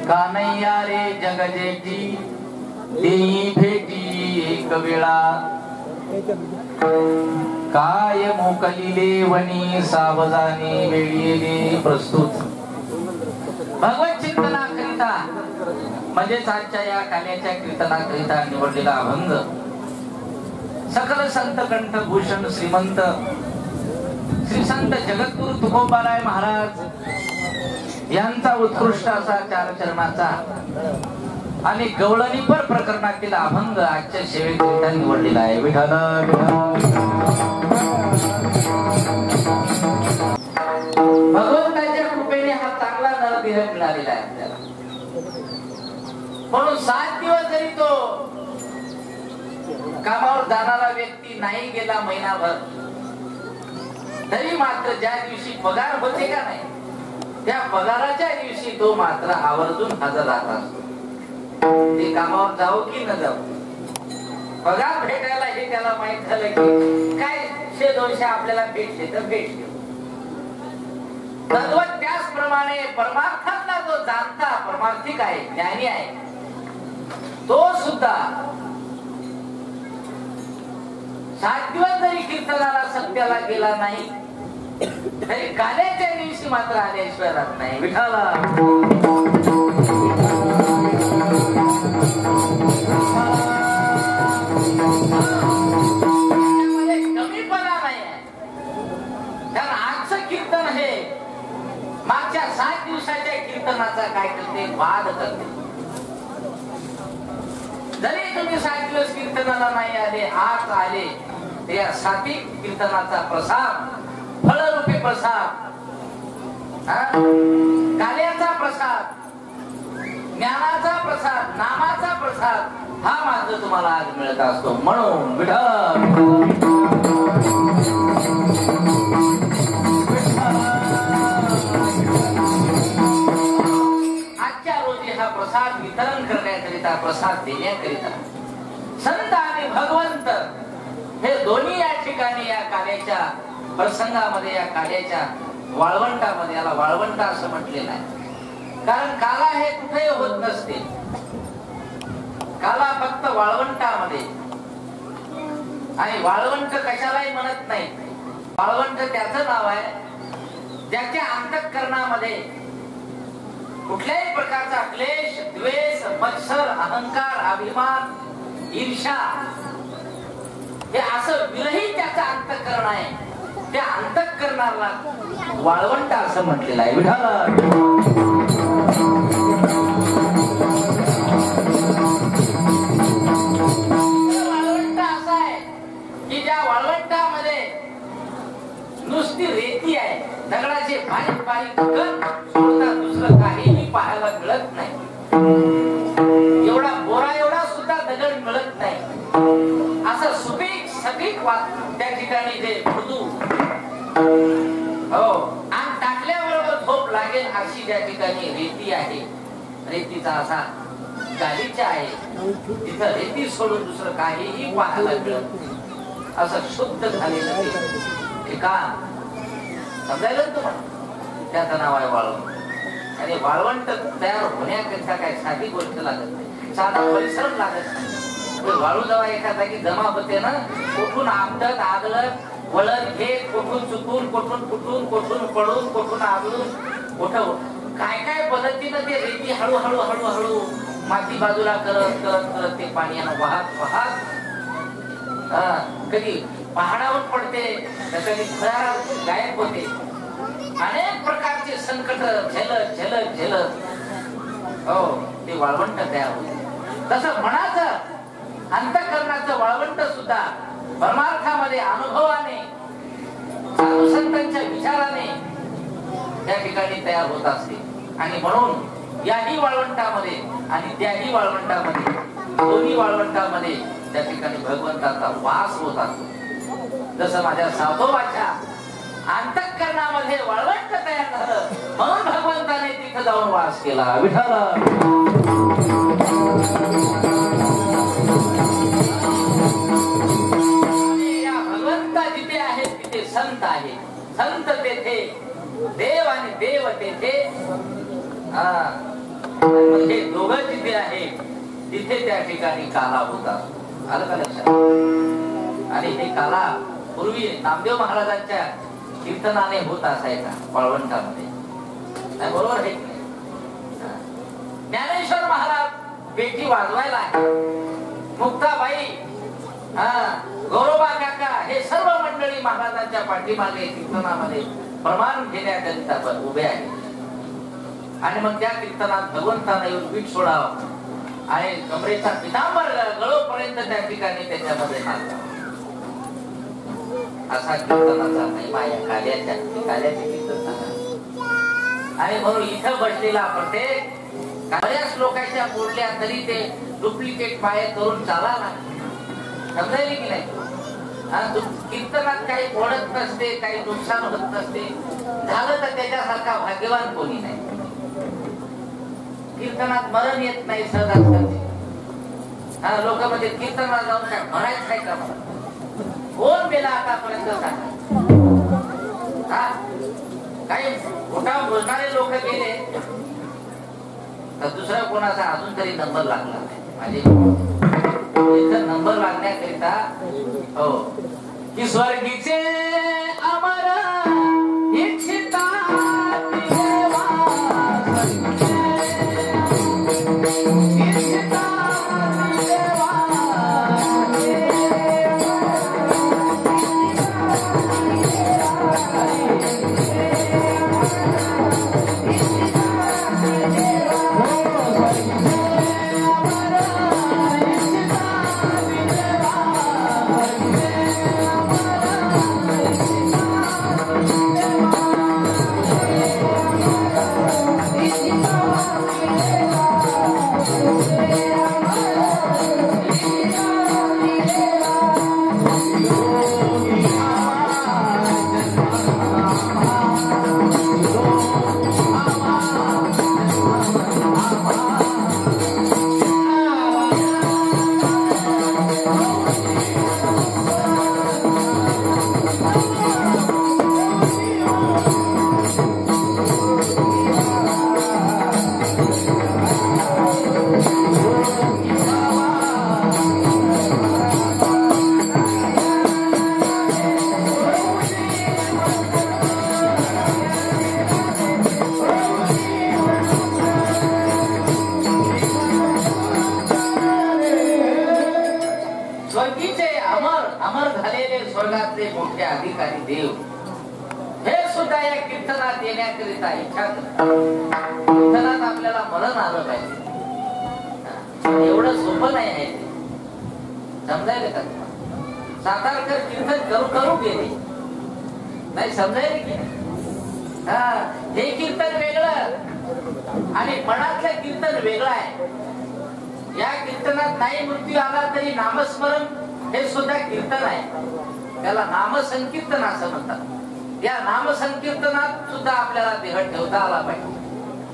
कानैया रे जगजेती देई भेटी एक वेळा काय मोकलिले वनी सावधानी वेळीले प्रस्तुत भगवत चिंतनाकरिता म्हणजेच आजच्या या काल्याच्या कीर्तनाकरिता निवडलेला अभंग सकल संत कंठभूषण श्रीमंत श्री संत जगद्गुरु तुकोबाराय महाराज यांचा उत्कृष्ट असा चार चरणाचा आणि गवळणीपर प्रकरणातील अभंग आजच्या सेवेकरिता निवडलेला आहे. विठ्ठल भगवंताच्या कृपेने हा चांगला नरदेह मिळालेला आहे आपल्याला. म्हणून 7 दिवस जरी तो कामावर जाणारा व्यक्ती नाही गेला महिनाभर तरी मात्र ज्या दिवशी पगार होते का नाही त्या पगाराच्या दिवशी तो मात्र आवर्जून हजर राहत असतो. ते कामावर जावो की न जावो पगार भेटायला हे त्याला माहित झालं की काय 100-200 आपल्याला भेटले तर भेटले. तद्वत त्याचप्रमाणे परमार्थातला जो जाणता परमार्थिक आहे ज्ञानी आहे तो सुद्धा 7 दिवस जरी कीर्तनाला सत्याला गेला नाही तरी काल्याच्या दिवशी मात्र आल्याशिवाय राहत नाही. विठाला कमीपणा नाही आहे. कारण आजचं कीर्तन मध्ये मागच्या 7 दिवसाच्या कीर्तनाचा काय करते, वाद करते. जरी तुम्ही 7 दिवस कीर्तनाला नाही आले, आज आले, ते या 7 कीर्तनाचा प्रसाद, फळरूपी प्रसाद, कार्याचा प्रसाद, ज्ञानाचा प्रसाद, नामाचा प्रसाद हा मात्र तुम्हाला आज मिळत असतो. म्हणून विठ्ठल आजच्या रोजी हा प्रसाद वितरण करण्याकरिता, प्रसाद देण्याकरिता संत आणि भगवंत हे दोन्ही या ठिकाणी या कार्याच्या प्रसंगामध्ये, या कार्याच्या वाळवंटामध्ये, याला वाळवंट असं म्हटलेलं आहे. कारण काला हे कुठेही होत नसते. काला फक्त वाळवंटामध्ये. आणि वाळवंट कशालाही म्हणत नाही. वाळवंट त्याचं नाव आहे ज्याच्या अंतःकरणामध्ये कुठल्याही प्रकारचा क्लेश, द्वेष, मत्सर, अहंकार, अभिमान, ईर्ष्या हे असं विरहित त्याचं अंतःकरण आहे. त्या अंतःकरणाला वाळवंट असं म्हटलेलं आहे. वाळवंट असं आहे की ज्या वाळवंटामध्ये नुसती रेती आहे, दगडाचे बारीक बारीक कण सोडता दुसरं काहीही पाहायला मिळत नाही. एवढा बोरा एवढा सुद्धा दगड मिळत नाही. असं सुपीक सपीक त्या ठिकाणी जे मृदू, हो, आणि टाकल्याबरोबर झोप लागेल अशी त्या ठिकाणी रेती आहे. रेतीचा असा गालीचा आहे, तिथं रेती सोडून दुसरं काहीही पाहायला मिळत नाही. असं शुद्ध झालेलं ठिकाण समजायला तुम्हाला, त्याचं नाव आहे वाळवंट. आणि वाळवंट तयार होण्याकरिता काय साधी गोष्ट लागत नाही, साधा परिश्रम लागत नाही. वाळू जेव्हा एका जागी जमा होते ना, कुठून आमदत आदळत वळण घेत, कुठून चुकून, कुठून फुटून, कुठून पडून, कुठून आदळून, कुठं काय काय पद्धतीनं ते रेती हळूहळू हळूहळू माती बाजूला करत करत करत ते पाण्यानं वाहत वाहत कधी पहाडावर पडते, तर कधी फळावर गायब होते. अनेक प्रकारचे संकट झेलत झेलत झेलत हो ते वाळवंट तयार होते. तसं मनाचं अंतःकरणाचं वाळवंट सुद्धा परमार्थामध्ये, अनुभवाने, साधू संतांच्या विचाराने त्या ठिकाणी तयार होत असते. आणि म्हणून याही वाळवंटामध्ये आणि त्याही वाळवंटामध्ये, दोन्ही वाळवंटामध्ये त्या ठिकाणी भगवंताचा वास होत असतो. जसं माझ्या साधोबाच्या अंतःकरणामध्ये वाळवंट तयार झालं, म्हणून भगवंताने तिथं जाऊन वास केला. विठ्ठल जिथे आहेत तिथे संत आहे, संत तेथे देव आणि देव तेथे. हे दोघं जिथे आहे तिथे त्या ठिकाणी काला होता. आलं का लक्षात? आणि हे काला पूर्वी नामदेव महाराजांच्या कीर्तनाने होत असायचा वाळवंटामध्ये. बरोबर आहे. ज्ञानेश्वर महाराज पेटी वाजवायला, मुक्ताबाई, गौरबा काका, हे सर्व मंडळी महाराजांच्या पाठीमागे कीर्तनामध्ये प्रमाण घेण्याकरिता उभे आहेत. आणि मग त्या कीर्तनात भगवंताने येऊन पीठ सोडावं आणि कमरेचा पितांबर गळोपर्यंत त्या ठिकाणी त्याच्यामध्ये नाचला. असा कीर्तनाचा महिमा या कार्याच्या कीर्तन. आणि म्हणून इथं बसलेला प्रत्येक बऱ्याच लोकांच्या बोलल्या तरी ते डुप्लिकेट पाय करून चालायला समजायला की नाही. कीर्तनात काही ओढत नसते, काही नुकसान होत नसते. झालं तर त्याच्यासारखा भाग्यवान कोणी नाही. कीर्तनात मरण येत नाही सहजासहजी. लोक म्हणजे कीर्तनाला जाऊन काय म्हणायचं नाही का? मला कोण गेला आतापर्यंत सांगा. काही मोठा बोलणारे लोक गेले तर दुसऱ्या कोणाचा अजून तरी नंबर लागला नाही. म्हणजे नंबर लागण्याकरिता हो की स्वर्गीचे अमर इच्छिता Thank you. स्वर्गातले मोठे अधिकारी देव हे सुद्धा या कीर्तनात येण्याकरिता इच्छा करतात. कीर्तनात आपल्याला मरण आलं पाहिजे. एवढं सोपं नाही आहे ते. समजायला का? सातारकर कीर्तन करू करू गेले नाही, समजायला की हे कीर्तन वेगळं आणि मनातलं कीर्तन वेगळं आहे. या कीर्तनात नाही मृत्यू आला तरी नामस्मरण हे सुद्धा कीर्तन आहे. त्याला नामसंकीर्तन असं म्हणतात. या नामसंकीर्तनात सुद्धा आपल्याला देह ठेवता आला पाहिजे.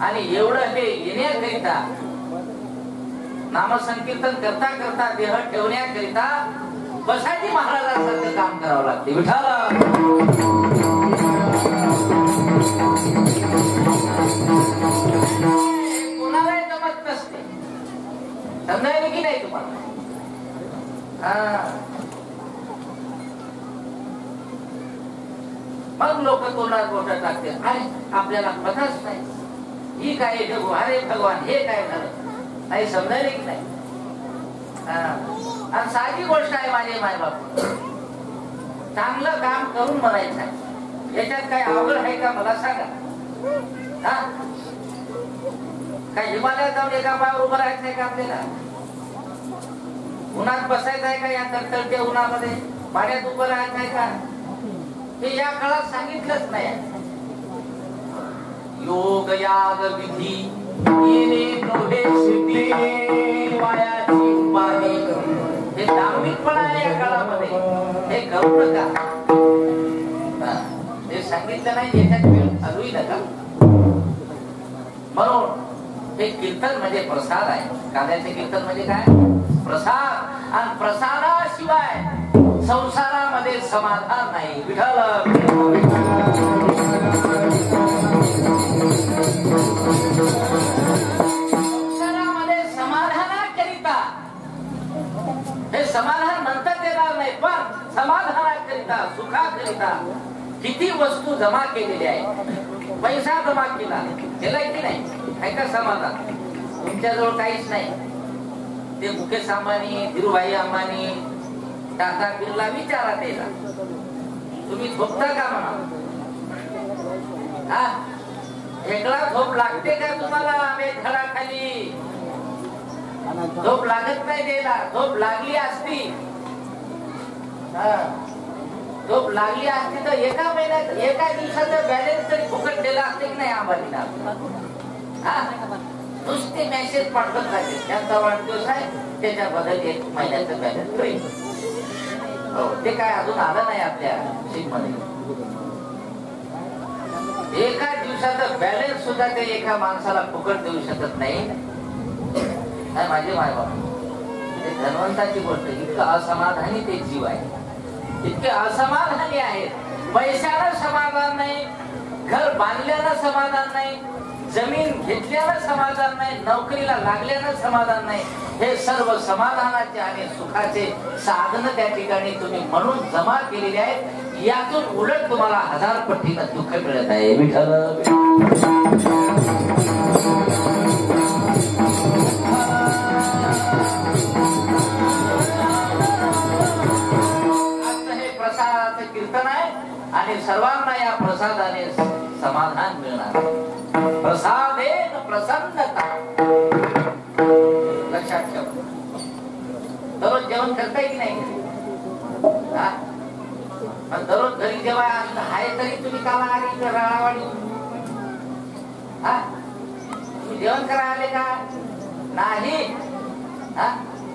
आणि एवढं हे येण्याकरिता नामसंकीर्तन करता करता देह ठेवण्याकरिता बसाजी महाराजांसारखं काम करावं लागते. विठाला कोणालाही जमत नसते. समजायला की नाही तुम्हाला? मग लोक तोंडात बोटं टाकते. अरे आपल्याला पताच नाही, ही काय जगू, अरे भगवान हे काय झालं, नाही समजायला की नाही? आणि साधी गोष्ट आहे माझे मायबाप, चांगलं काम करून म्हणायचं आहे. याच्यात काय अवघड आहे का मला सांगा? काय हिमालयात जाऊन एका पायावर उभं राहायचं आहे का आपल्याला? उन्हात बसायचं आहे का? या तळतळत्या उन्हामध्ये पाण्यात उभं राहायचं आहे का? हे या काळात सांगितलंच नाही. योग याग विधी येणे नोहे सिद्धी वायाची उपाधी, हे धार्मिकपणा आहे या काळामध्ये. हे करू नका, हे सांगितलं नाही. याच्यात वेळ घालूही नका. म्हणून हे कीर्तन म्हणजे प्रसाद आहे. काव्याचे कीर्तन म्हणजे काय? प्रसाद. आणि प्रसादाशिवाय संसारामध्ये समाधान नाही. विठ्ठल संसारामध्ये समाधानाकरिता, हे समाधान नंतर देणार नाही, पण समाधानाकरिता सुखाकरिता किती वस्तू जमा केलेल्या आहेत. पैसा जमा केला की नाही? ऐका, समाधान तुमच्याजवळ काहीच नाही. ते मुकेश अंबानी, धीरूभाई अंबानी, टाटा बिर्ला विचारा त्याला, तुम्ही झोपता का म्हणा? वेगळा झोप लागते का तुम्हाला? झाडाखाली झोप लागत नाही त्याला. झोप लागली असती, झोप लागली असती तर एका महिन्यात, एका दिवसाचा बॅलन्स तरी फुकट दिला असते की नाही अंबानीला? नुसते मेसेज पाठवत राहते, त्यांचा वाढदिवस आहे त्याच्याबद्दल 1 महिन्याचं बॅलन्स होईल. ते काय अजून आलं नाही आपल्या शीटमध्ये. एका दिवसाचा बॅलन्स सुद्धा ते एका माणसाला फुकट देऊ शकत नाही. माझे मायबाप, ते धनवंताची गोष्ट. इतकं असमाधानी ते जीव आहे, इतके असमाधानी आहेत. पैशाला समाधान नाही, घर बांधल्याला समाधान नाही, जमीन घेतल्याला समाधान नाही, नोकरीला लागल्याला समाधान नाही. हे सर्व समाधानाचे आणि सुखाचे साधन त्या ठिकाणी तुम्ही म्हणून जमा केलेले आहेत. यातून उलट तुम्हाला 1000 पटीनं दुःख मिळत आहे. विठ्ठल आता हे प्रसादाचे कीर्तन आहे आणि सर्वांना या प्रसादाने समाधान मिळणार. प्रसादेन प्रसन्नता. लक्षात ठेवा. दररोज जेवण करताय की नाही? दररोज घरी जेव्हा आहे तरी तुम्ही काला आले राळावाडी? तुम्ही जेवण करायला आले का? नाही.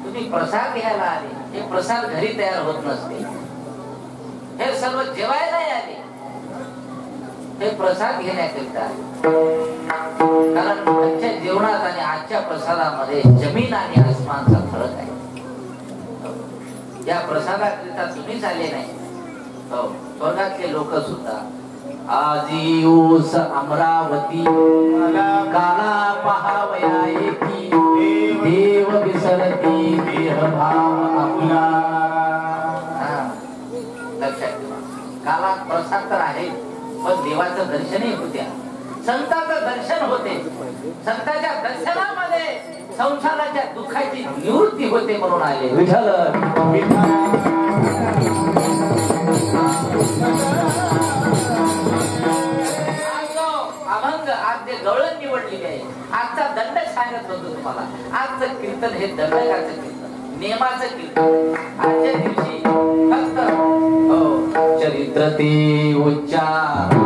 तुम्ही प्रसाद घ्यायला आले. हे प्रसाद घरी तयार होत नसते. हे सर्व जेवायला आले, हे प्रसाद घेण्याकरिता. कारण आजच्या जेवणात आणि आजच्या प्रसादामध्ये जमीन आणि आसमानचा फरक आहे. या प्रसादाकरिता तुम्हीच आले नाही, हो स्वर्गातले लोक सुद्धा. आजी ओस अमरावती काला पहावया एकी, देव विसरती देह भाव आपला. लक्षात ठेवा, काला प्रसाद तर आहे पण देवाचं दर्शनही होत्या, संतांचं दर्शन होते. संतांच्या दर्शनामध्ये संसाराच्या दुःखाची निवृत्ती होते म्हणून आले. विठ्ठल अभंग आज जे गवळण निवडलेली आहे, आजचा दंड सांगत होतो तुम्हाला. आजचं कीर्तन हे दंडकाचं कीर्तन, नियमाचं कीर्तन. आजच्या दिवशी फक्त चरित्र ते उच्चार,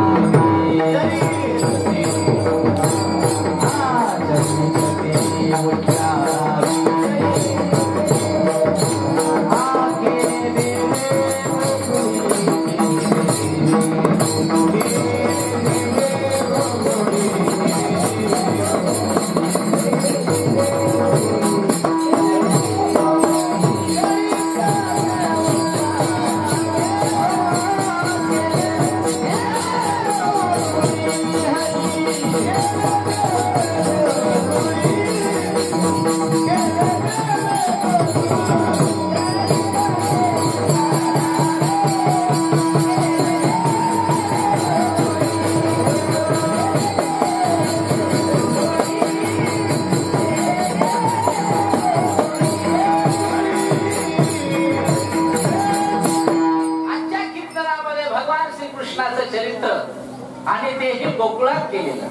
आणि तेही गोकुळात केलेलं.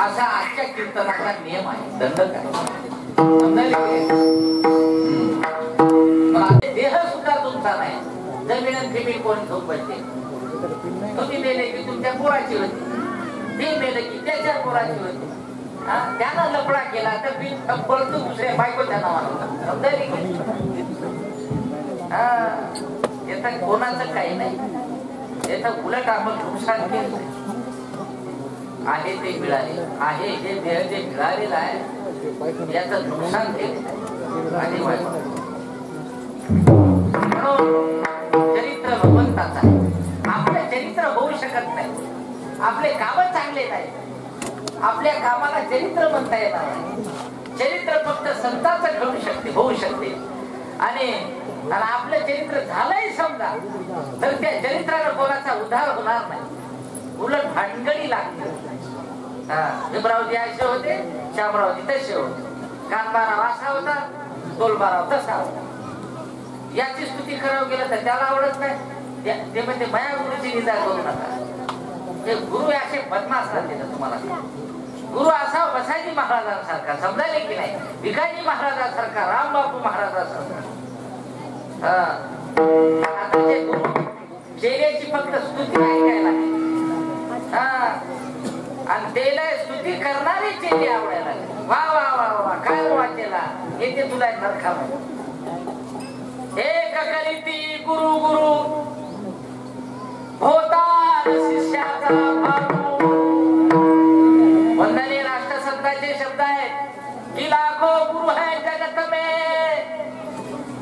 असा आजच्या कीर्तनाचा नियम आहे, दंडक आहे. देह सुद्धा तुमचा नाही, जमीन जमीन कोण घेऊन बसते. तुम्ही मेले की तुमच्या पोराची होती, ते मेले की त्याच्या पोराची होती. त्यानं लपडा केला तर मी परंतु दुसऱ्या बायकोच्या नावानं समजायला की याचा कोणाचं काही नाही. याचं उलट आपण नुकसान केलं आहे. ते मिळाले आहे, हे देह जे मिळालेलं आहे याचं नुकसान केलं आणि म्हणून चरित्र भगवंताचं आहे. आपलं चरित्र होऊ शकत नाही, आपले काम चांगले नाही, आपल्या कामाला चरित्र म्हणता येणार नाही. चरित्र फक्त संतांचं घडू शकते, होऊ शकते. आणि आपलं चरित्र झालंही समजा तर त्या चरित्राला कोणाचा उद्धार होणार नाही, उलट भानगडी लागते. भीमरावजी असे होते, शामरावजी तसे होते, कानबाराव असा होता, तोलबाराव तसा होता. याची स्तुती करावं गेलं तर त्याला आवडत नाही. ते म्हणजे माया गुरुची निंदा करू नका. ते गुरु असे बदमाश राहते तुम्हाला. गुरु असा बसाजी महाराजांसारखा, समजायला की नाही, भिकाजी महाराजांसारखा, रामबापू महाराजांसारखा. आता ते गुरु चेहऱ्याची फक्त स्तुती ऐकायला आणि त्याला स्तुती करणारी चेहरे आवडायला. वा वा वा वा काय वाचेला येते तुला नरखा. एक करीती गुरु गुरु होता शिष्याचा भाऊ. वंदनीय राष्ट्रसंतांचे शब्द आहेत की लाखो गुरु है जगत में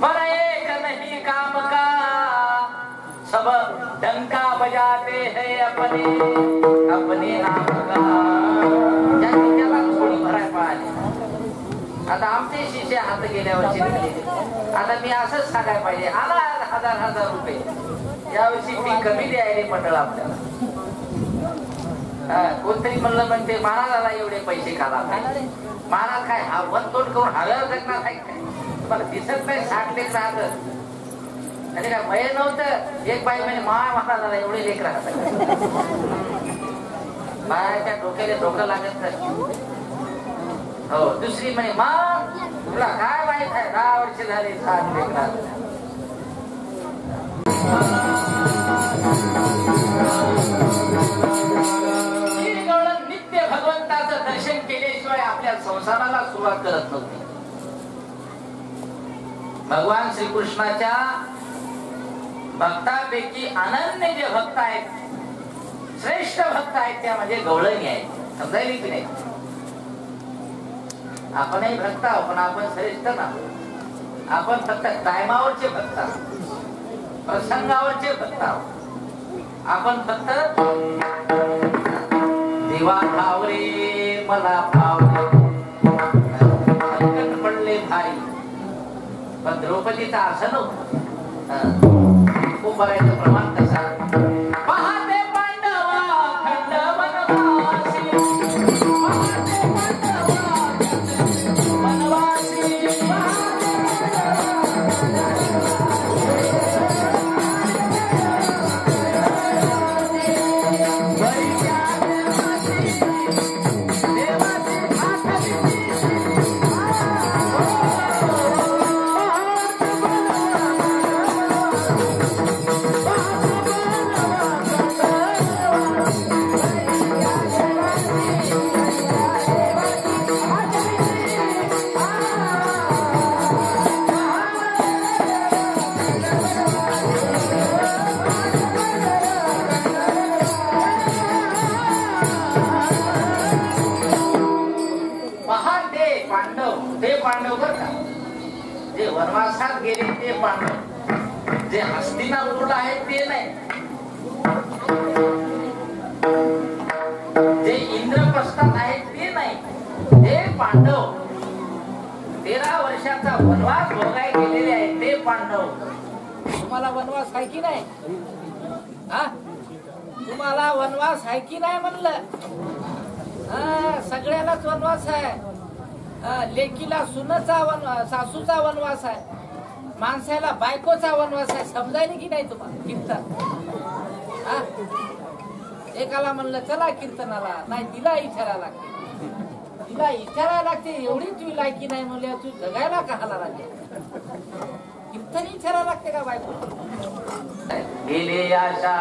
पर एक नहीं काम का, सब डंका बजाते हैं अपने अपने नाम का. त्याला थोडी भराय पाहिजे. आता आमचे शिष्य हात गेल्या वर्षी निघले. आता मी असंच सांगायला पाहिजे, आला 1000 रुपये यावर्षी फी कमी द्यायला मंडळ आपल्याला. कोणतरी म्हणलं म्हणते महाराजाला एवढे पैसे काढा. महाराज काय वन तोंड करून हव्यावर जगणार आहे काय? तुम्हाला दिसत नाही सांगते राहत आणि काय भय नव्हतं. एक बाई म्हणजे महाराजाला एवढे लेख राहतात. बायाच्या डोक्याला डोकं लागत नाही. हो दुसरी म्हणे मग तुला काय माहित आहे, 10 वर्ष झाले 7 लेख राहत. नित्य भगवंताचं दर्शन केल्याशिवाय आपल्या संसाराला सुरुवात करत नव्हती. भगवान श्रीकृष्णाच्या भक्तांपैकी अनन्य जे भक्त आहेत, श्रेष्ठ भक्त आहेत, त्या म्हणजे गवळणी आहेत. समजायला की नाही? आपणही भक्त आहोत पण आपण श्रेष्ठ ना. आपण फक्त टायमावरचे भक्त आहोत, प्रसंगावरचे भक्त आहोत. आपण फक्त देवा भाव रे मला भाव संकट पडले भाई. पण द्रौपदीचा असं नव्हतं. खूप बघायचं प्रमाण कसं पहाते पांडवा खंड वनवासी, पहाते पांडवा वनवासी, वनवासात गेले ते पांडव, जे हस्तिनापूरला आहेत ते नाही, जे इंद्रप्रस्थात आहेत ते नाही, ते पांडव 13 वर्षाचा वनवास भोगाय गेलेले आहेत ते पांडव. तुम्हाला वनवास आहे की नाही? तुम्हाला वनवास आहे की नाही म्हणलं? सगळ्यालाच वनवास आहे. लेकीला सुनचा वनवास, सासूचा वनवास आहे, माणसाला बायकोचा वनवास आहे. समजायला की नाही तुम्हाला कीर्तन? एकाला म्हणलं चला कीर्तनाला, नाही तिला इचारायला लागते, तिला इचारायला लागते. एवढी तुझी लायकी नाही म्हणले तू जगायला कहाला लागते? कीर्तन इचारायला लागते का बायको? गेले आशा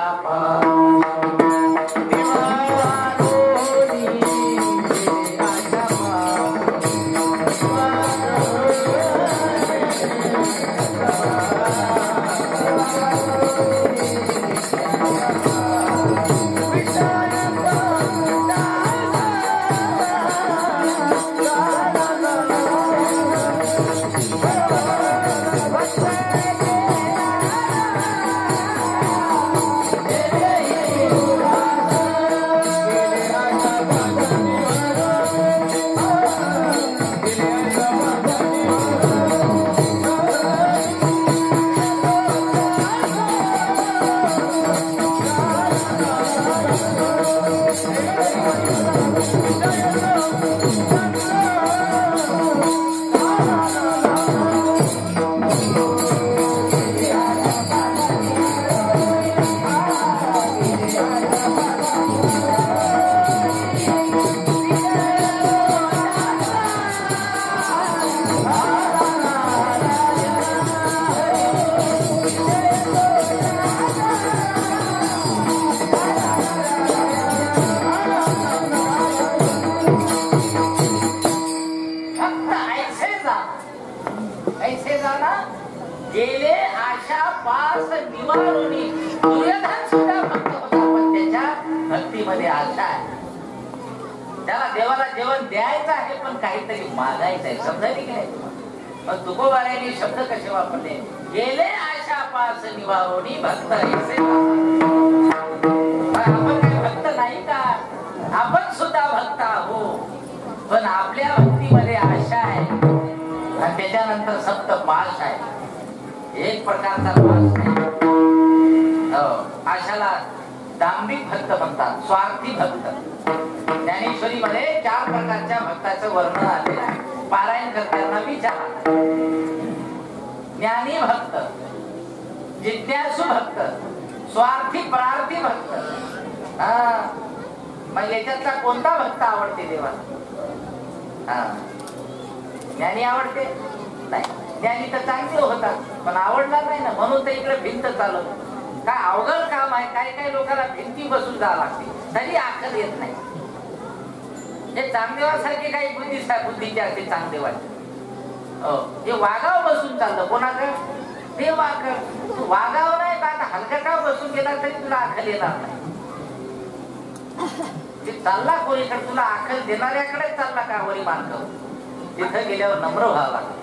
गेले आशा पास निवारुनी. दुर्योधन सुद्धा भक्त होता, पण त्याच्या भक्तीमध्ये आशा आहे. त्याला देवाला जेवण द्यायचं आहे, पण काहीतरी मागायचं आहे. समजायला की नाही? मग तुकोबारायांनी शब्द कसे वापरले? गेले आशा पास निवारुनी भक्त ऐसे. आपण काही भक्त नाही का? आपण सुद्धा भक्त आहोत, पण आपल्या भक्तीमध्ये आशा आहे आणि त्याच्यानंतर सप्त पाश आहे. एक प्रकारचा पाश आहे. आशाला दांभिक भक्त म्हणतात, स्वार्थी भक्त. ज्ञानेश्वरी मध्ये 4 प्रकारच्या भक्ताचं वर्णन आलेलं आहे. पारायण करताना विचार. ज्ञानी भक्त, जिज्ञासू भक्त, स्वार्थी प्रार्थी भक्त. मग याच्यातला कोणता भक्त आवडते देवाला? ज्ञानी आवडते नाही. ज्ञानी तर चांगले होता, पण आवडला नाही ना, म्हणून तर इकडे भिंत चालवत. काय अवघड काम आहे. काही काही लोकांना भिंती बसून जावं लागते, तरी अक्कल येत नाही. हे चांगदेवासारखे काही बुद्धीचे असते चांगदेवाचे. हे वाघावर बसून चाललं. कोणाकडे? ते वाघावर नाही का? हलका का बसून गेला तरी तुला अक्कल येणार नाही. ते चालला कोणीकडे, तुला अक्कल देणाऱ्याकडे चालला का? वरी मानकर तिथं गेल्यावर नम्र व्हावं लागतं.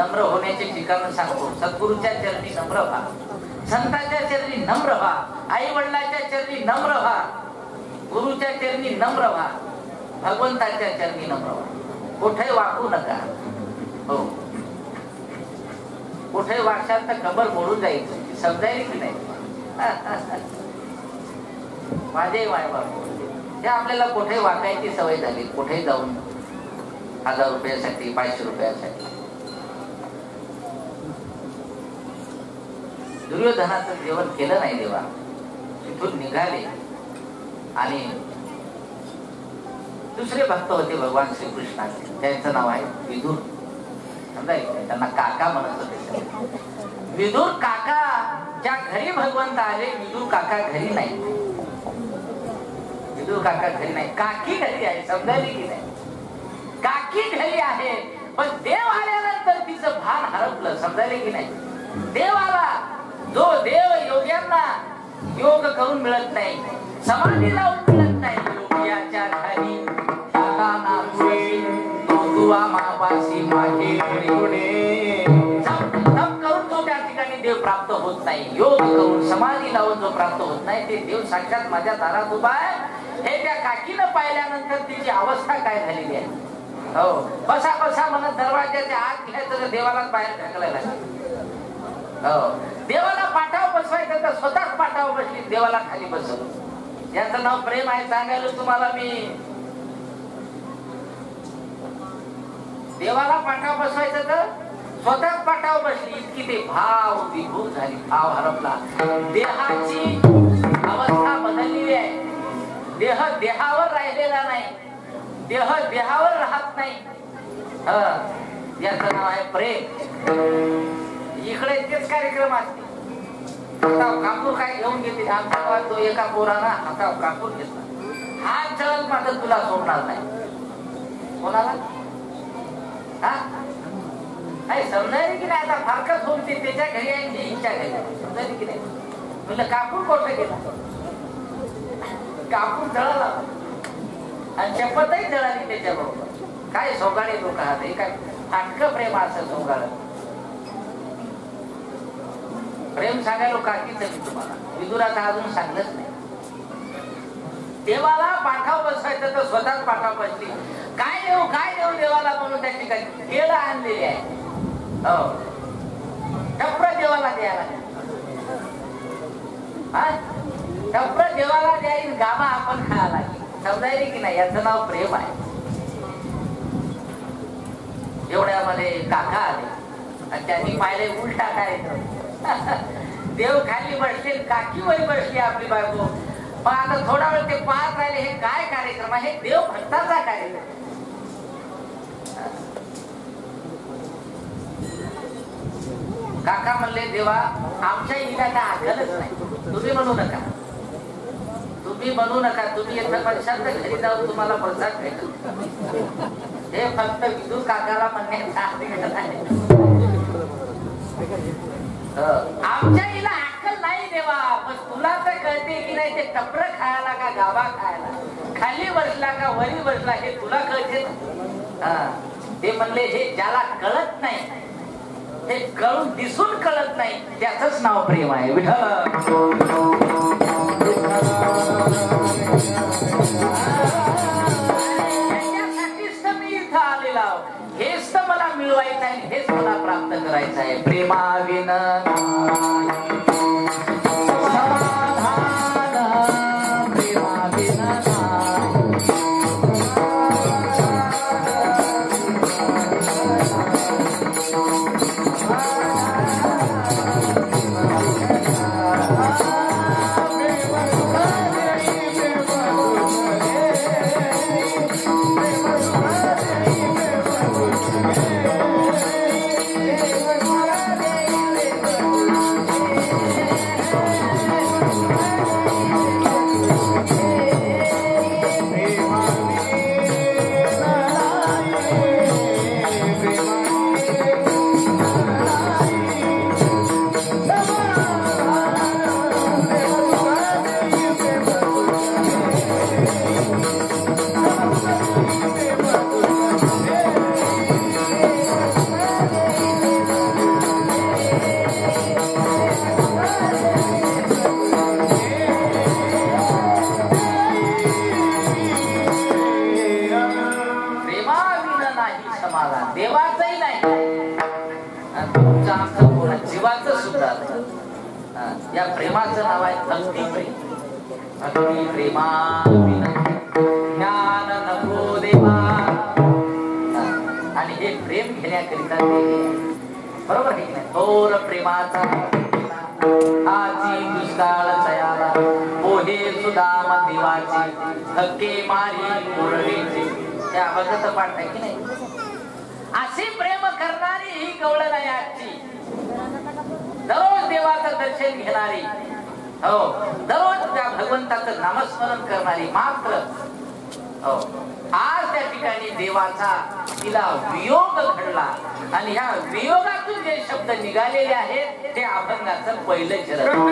नम्र होण्याचे ठिकाण सांगतो. सद्गुरूच्या चरणी नम्र व्हा, संतांच्या चरणी नम्र व्हा, आई वडिलांच्या चरणी नम्र व्हा, गुरुच्या चरणी नम्र व्हा, भगवंताच्या चरणी नम्र व्हा. कुठे वाकू नका. हो, कुठे वाकशाल तर कबर मोडून जायचं. समजायला की नाही? माझे मायबाप हे आपल्याला कुठे वाकायची सवय झाली. कुठे जाऊन 1000 रुपयासाठी 500 रुपयासाठी. दुर्योधनाचं जेवण केलं नाही देवा. तिथून निघाले आणि दुसरे भक्त होते भगवान श्रीकृष्णाचे. त्यांचं नाव आहे विदुर. समजायचं, त्यांना काका म्हणत होते. विदुर काका ज्या घरी भगवंत आले, विदुर काका घरी नाही. विदुर काका घरी नाही, काकी घरी आहे. समजायली की नाही? काकी घरी आहे, पण देव आल्यानंतर तिचं भान हरपलं. समजायले की नाही? देव आला, जो देव योग्यांना योग करून मिळत नाही, समाधीला मिळत नाही. योग्याच्या घरी करून जो त्या ठिकाणी देव प्राप्त होत नाही, योग करून समाधी लावून जो प्राप्त होत नाही, ते देव साक्षात माझ्या दारात उभा आहे. हे त्या काकीनं पाहिल्यानंतर तिची अवस्था काय झालेली आहे. हो, बसा बसा म्हणत दरवाजाच्या आत घ्यायचं, देवाला बाहेर ढकलायला. हो, देवाला पाठावर बसवायचं तर स्वतःच पाठावर बसली, देवाला खाली बसवलं. याचं नाव प्रेम आहे. सांगायला तुम्हाला मी, देवाला पाठावर बसवायचं तर स्वतःच पाठावर बसली. इतकी ते भाव विभूत झाली, भाव हरपला. देहाची अवस्था बदललेली आहे. देह देहावर राहिलेला नाही, देह देहावर राहत नाही. याचं नाव आहे प्रेम. इकडे तेच कार्यक्रम असते. हाताव कापूर काय घेऊन घेते. आमच्या गावात तो एका पोरानं हाताव कापूर घेतला. हा चल मात्र तुला सोडणार नाही. कोणाला? हा, समजायला की नाही? आता फारकत होऊन ती त्याच्या घरी आहे, हिच्या घरी. समजायला की नाही? म्हणलं कापूर कोणतं गेला? कापूर जळाला आणि शपथही जळाली त्याच्याबरोबर. काय सोगाडे लोक आहात. हे काय फाटकं प्रेम असं सोगाड. प्रेम सांगायला काकीच मी तुम्हाला. विदुराचा अजून सांगलंच नाही. देवाला पाठावर बसवायचं तर स्वतःच पाठावर बसली. काय देऊ देवाला म्हणून त्या ठिकाणी केळं आणलेली आहे. हो, टप्र देवाला द्यायला. टप्र देवाला द्यायला, गाभा आपण खायला लागली. समजायला की नाही? याचं नाव प्रेम आहे. एवढ्यामध्ये काका आले आणि त्यांनी पाहिले उलटा काय. देव खाली बसले, काकीवर बसली आपली बायको. मग आता थोडा वेळ ते पाहत राहिले, हे काय कार्यक्रम आहे? देव भक्ताचा कार्यक्रम. काका म्हणले, देवा आमच्या इलाका अकलच नाही. तुम्ही म्हणू नका, तुम्ही म्हणू नका. तुम्ही येतं पक्षांत घरी जाऊन तुम्हाला प्रसाद भेटल. हे फक्त विदुर काकाला म्हणण्याचा अधिकार आहे. आमच्या इला अक्कल नाही देवा, पण तुला तर कळते की नाही? ते टपर खायला का गाभा खायला, खाली बसला का वरी बसला, हे तुला कळते. ते म्हणले, हे ज्याला कळत नाही, हे कळून दिसून कळत नाही, त्याचंच नाव प्रेम आहे. विठ्ठल त्याच्यासाठीच तर मी इथं आलेला. हेच तर मला मिळवायचं आहे, हेच मला प्राप्त करायचं आहे. प्रेमाविन जीवाचं सुद्धा या प्रेमाचं नाव आहे भक्ती प्रेम. भक्ती प्रेमा ज्ञान नको देवा. आणि हे प्रेम घेण्याकरिता बरोबर आहे की नाही. थोर प्रेमाचा आजी दुष्काळ तयाला पोहे सुदाम देवाची धक्के मारी मुरळीची. त्या अभंगाचा पाठ आहे की नाही. अशी प्रेम करणारी ही गवळ नाही आजची. दररोज देवाचं दर्शन घेणारी, हो दररोज त्या भगवंताचं नामस्मरण करणारी, मात्र हो आज त्या ठिकाणी देवाचा तिला वियोग घडला. आणि ह्या वियोगातून जे शब्द निघालेले आहेत ते अभंगाचं पहिलं चरण.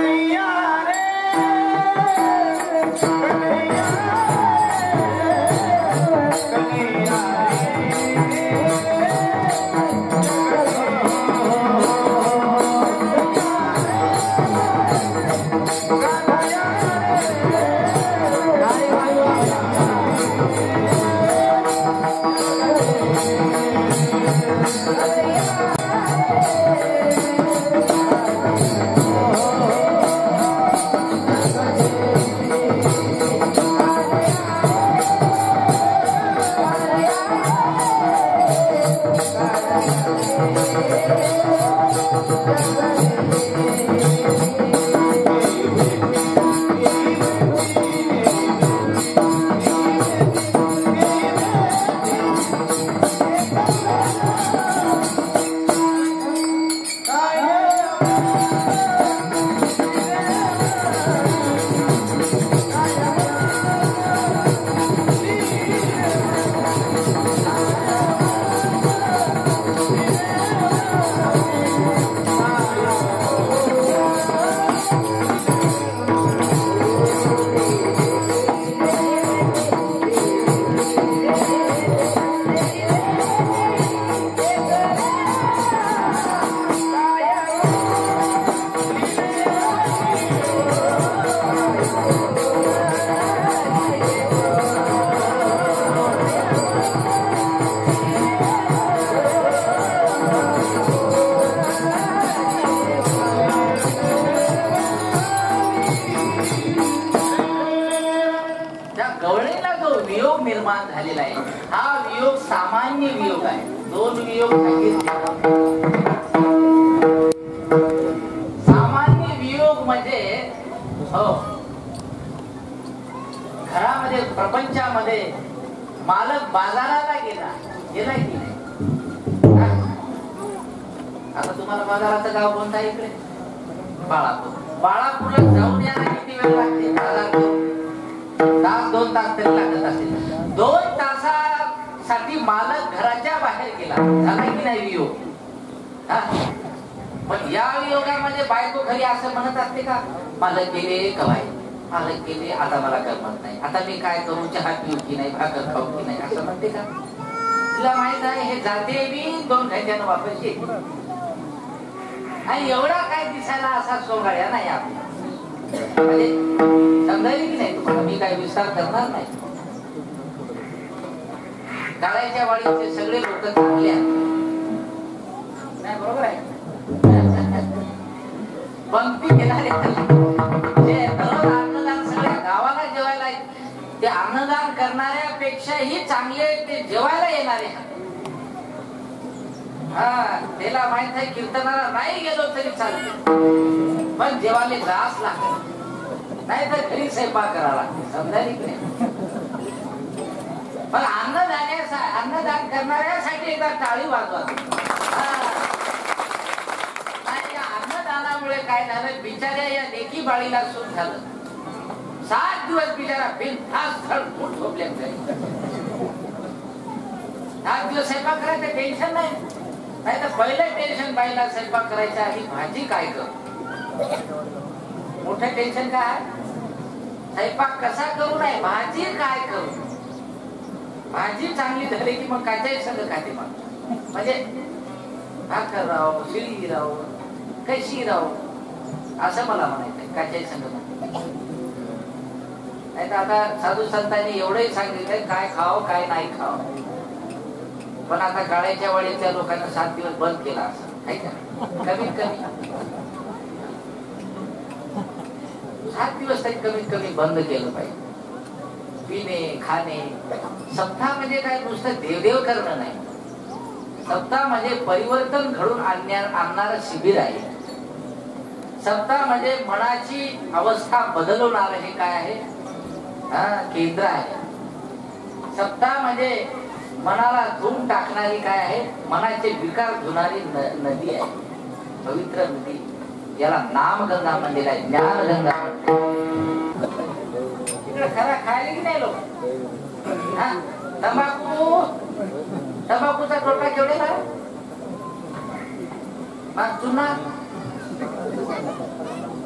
प्रपंचामध्ये मालक बाजाराला गेला की नाही. आता तुम्हाला बाजाराचं गाव कोणतं आहे इकडे? बाळापूर. बाळापूरला जाऊन यायला किती वेळ लागते? तास 2 तास तरी लागत असेल. 2 तासासाठी मालक घराच्या बाहेर गेला, झाला की नाही वियोग. पण या वियोगामध्ये बायको घरी असं म्हणत असते का, मालक गेले कवाय, मालक गेले आता मला करमत नाही, आता मी काय करू, चहा पिऊ की नाही, भाकर खाऊ की नाही, असं म्हणते का? तिला माहित आहे हे जाते मी 2 घंट्यानं वापस येते. आणि एवढा काय दिसायला असा सोंगाड्या नाही आपला. म्हणजे समजायला की नाही तुम्हाला, मी काय विस्तार करणार नाही. काळ्याच्या वाडीचे सगळे लोक चांगले आहेत, नाही बरोबर आहे. पंक्ती घेणारे जे दररोज अन्नदान सगळ्या गावाला जेवायला, ते अन्नदान करणाऱ्यापेक्षाही चांगले ते जेवायला येणारे. त्याला माहित आहे कीर्तनाला नाही गेलो तरी चालते, पण जेवायला त्रास लागतो, नाही तर घरी स्वयंपाक करावा लागतो. समजायला की नाही. पण अन्नदान करणाऱ्यासाठी एकदा टाळी वाजवा. अन्नदानामुळे काय झालं, बिचाऱ्या या लेकी बाळीला सुख झालं. 7 दिवस बिचारा बिनधास्त खडखूट झोपल्या. 7 दिवस स्वयंपाक करायचं टेन्शन नाही. नाही तर पहिलं टेन्शन बाईला स्वयंपाक करायच्या आधी भाजी काय करू. मोठं टेन्शन काय, स्वयंपाक कसा करू नाही, भाजी काय करू. भाजी चांगली झाली की मग कायच्याही सगळं खाते. मग म्हणजे भाकर राहो, शिळी राहो, कशी राहो, असं मला म्हणायचंय. कायच्याही संग नाही तर आता साधू संतांनी एवढंही सांगितलंय काय खाव काय नाही खाव. पण आता काळ्याच्या वाडीच्या लोकांना 7 दिवस बंद केला असं कमीत कमी 7 दिवस तरी कमीत कमी बंद केलं पाहिजे. पिणे खाणे. सप्ताह म्हणजे काय नुसतं देवदेव करणं नाही. सप्ताह म्हणजे परिवर्तन घडून आणणार शिबिर आहे. सप्ताह म्हणजे मनाची अवस्था बदलवणार हे काय आहे, केंद्र आहे. सप्ताह म्हणजे मनाला धुवून टाकणारी काय आहे, मनाचे विकार धुणारी नदी आहे, पवित्र नदी. याला नामगंगा मंदिर आहे, ज्ञानगंगा. तिकडे खरा खायला की नाही लोक. तंबाखूचा टोटा केवढेला, मग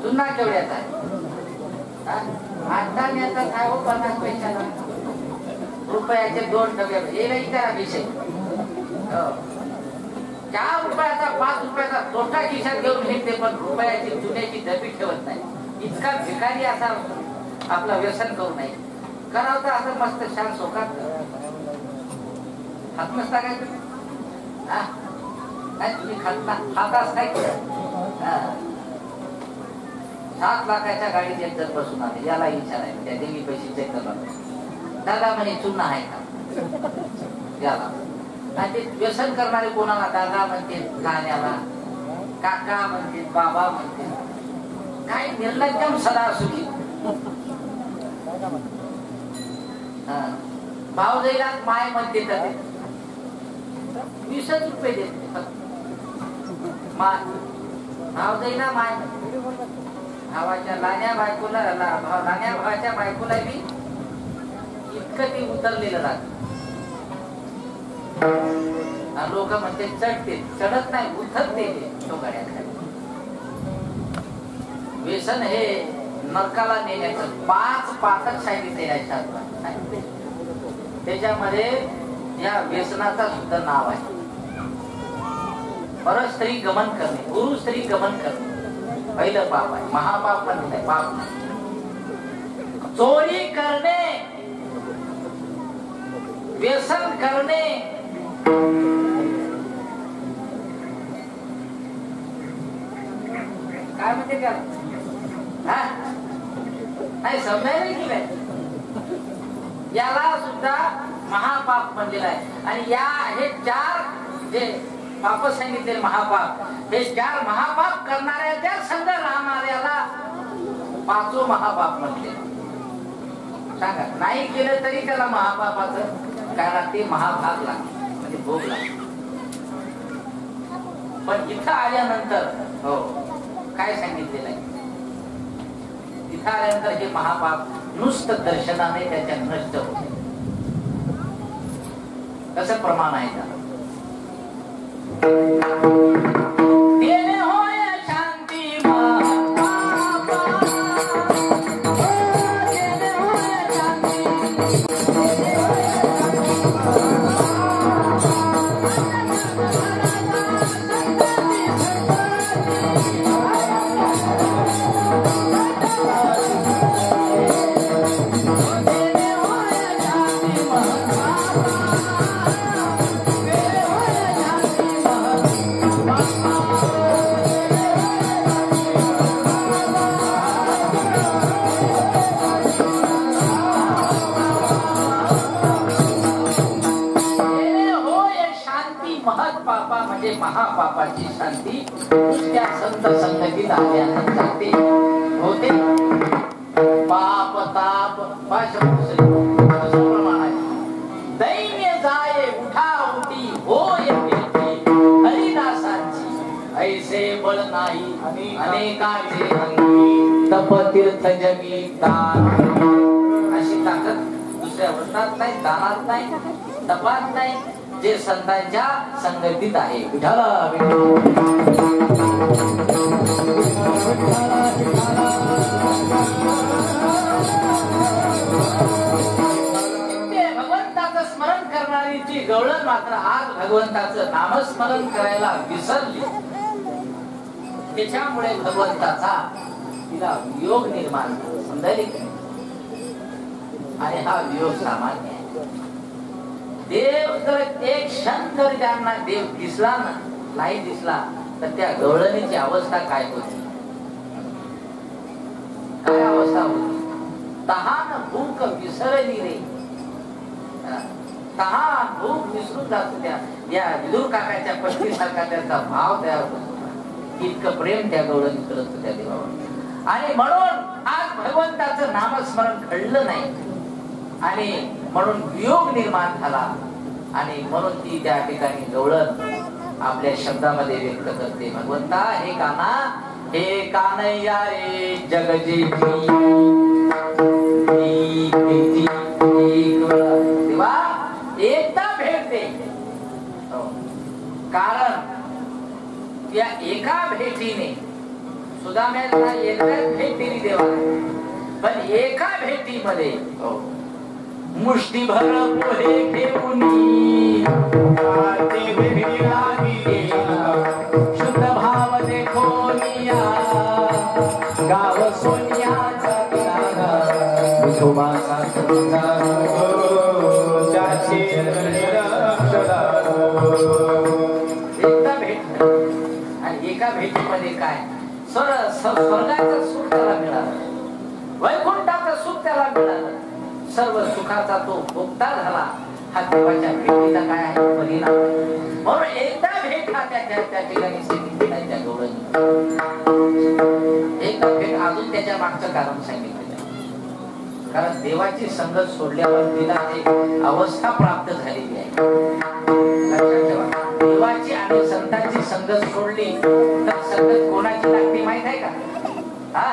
चुना केवढ्याचा आहे. आता नेता काय हो 50 पैशाला, रुपयाचे 2 डबे. हे नाही करा विषय. 4 रुपयाचा 5 रुपयाचा टोटा खिशात घेऊन घेते, पण रुपयाची चुन्याची डबी ठेवत नाही. इतका भिकारी असा आपलं व्यसन करू नये. करावं तर असं मस्त शान सोकात खात नसता काय तुम्ही खाताच काय. 7 लाखाच्या गाडीत एक जण बसून आले. याला इच्छा नाही, त्या देवी पैसे चेक करणार. दादा म्हणे चुना आहे का याला. आणि ते व्यसन करणारे कोणाला दादा म्हणते, लहान्याला काका म्हणते, बाबा म्हणते. काय निर्लज्जम सदा सुखी. भावजाईला माय म्हणते तर 20 रुपये देते. भावजाईला माय भावाच्या लहान्या बायकोला, लहान्या भावाच्या बायकोला बी इतकं ते उतरलेलं राहत. लोक म्हणते चढते, चढत नाही उतरते तो गाड्याखाली. व्यसन हे नरकाला नेण्याचं 5 पातक सांगितले. त्याच्यामध्ये या व्यसनाचा सुद्धा नाव आहे, परस्त्री गमन करणे, गुरु स्त्री गमन करणे. पहिलं पाप आहे, महापाप पण नाही, पाप नाही. चोरी करणे, व्यसन करणे, काय म्हणते का नाही समजायला की नाही. याला सुद्धा महापाप म्हणलेला आहे. आणि या हे 4 जे पाप सांगितले महापाप, हे 4 महापाप करणाऱ्याच्या संग राहणाऱ्याला 5वं महापाप म्हणले. सांगा, नाही केलं तरी त्याला महापापाचं, कारण ते महाभाग लागते, म्हणजे भोग लागते. पण इथं आल्यानंतर हो काय सांगितलेलं आहे, इथं आल्यानंतर हे महापाप नुसतं दर्शनाने त्याच्या नष्ट होते. कसं प्रमाण आहे त्याला. देणे होय शांती महापापाची शांती त्या संत संगतीत आल्यानंतर जाते होते. पाप ताप प्रमाण आहे. दैन्य जाय उठा उठी होय हरिदासांची ऐसे बळ नाही अनेकाचे अंगी तप तीर्थ जगी दान. अशी ताकद दुसऱ्या वचनात नाही, दानात नाही, तपात नाही, जे संतांच्या संगतीत आहे. विठाला भगवंताचं स्मरण करणारी ती गवळण मात्र आज भगवंताचं नामस्मरण करायला विसरली. त्याच्यामुळे भगवंताचा तिला वियोग निर्माण समजायला. आणि हा वियोग सामान्य आहे. देव जर एक क्षण जर त्यांना देव दिसला नाही दिसला तर त्या गवळणीची अवस्था काय होती, काय अवस्था होती? तहान भूक विसरली रे, तहान भूक विसरून जात होत्या. या विदुर काकाच्या पत्नीसारखा त्याचा भाव तयार होतो. इतकं प्रेम त्या गवळणी करत होत्या देवावर. आणि म्हणून आज भगवंताचं नामस्मरण घडलं नाही आणि म्हणून वियोग निर्माण झाला. आणि म्हणून ती त्या ठिकाणी गवळण आपल्या शब्दामध्ये व्यक्त करते, भगवंता हे काना, हे कानैया रे जगजेती तेव्हा एकदा भेट दे. कारण त्या एका भेटीने सुदाम्याला एकदाच भेट दिली देवाने, पण एका भेटीमध्ये मुष्टीभर पोहे घेऊन शुद्ध भाव देखोनिया गाव सोनियाचा एकदा भेट. आणि एका भेटीमध्ये काय स्वर्गाचं सुख त्याला मिळालं, वैकुंठाचं सुख त्याला मिळालं, सर्व सुखाचा तो भोगता झाला. हा देवाच्या भेटीचा काय आहे परिणाम. म्हणून एकदा भेट हा त्या ठिकाणी सांगितलेला आहे त्या गवळणी. एकदा भेट अजून त्याच्या मागचं कारण सांगितलेलं आहे. कारण देवाची संगत सोडल्यावर तिला ते अवस्था प्राप्त झालेली आहे. लक्षात ठेवा, देवाची आणि संतांची संगत सोडली तर संगत कोणाची लागते माहित आहे का? हा,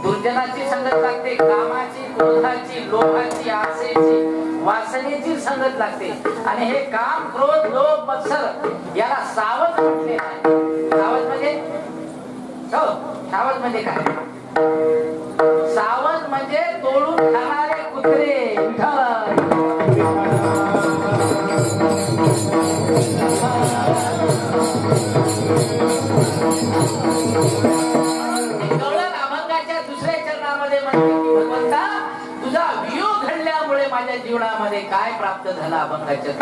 दुर्जनाची संगत लागते, कामाची, क्रोधाची, लोभाची, आशेची, वासनेची संगत लागते. आणि हे काम, क्रोध, लोभ, मत्सर याला सावध म्हटले आहे. सावध म्हणजे सावध म्हणजे काय? सावध म्हणजे तोडून खाणारे कुत्रे. भगवंता तुझा वियोग घडल्यामुळे माझ्या जीवनामध्ये काय प्राप्त झाला अभंगाच्या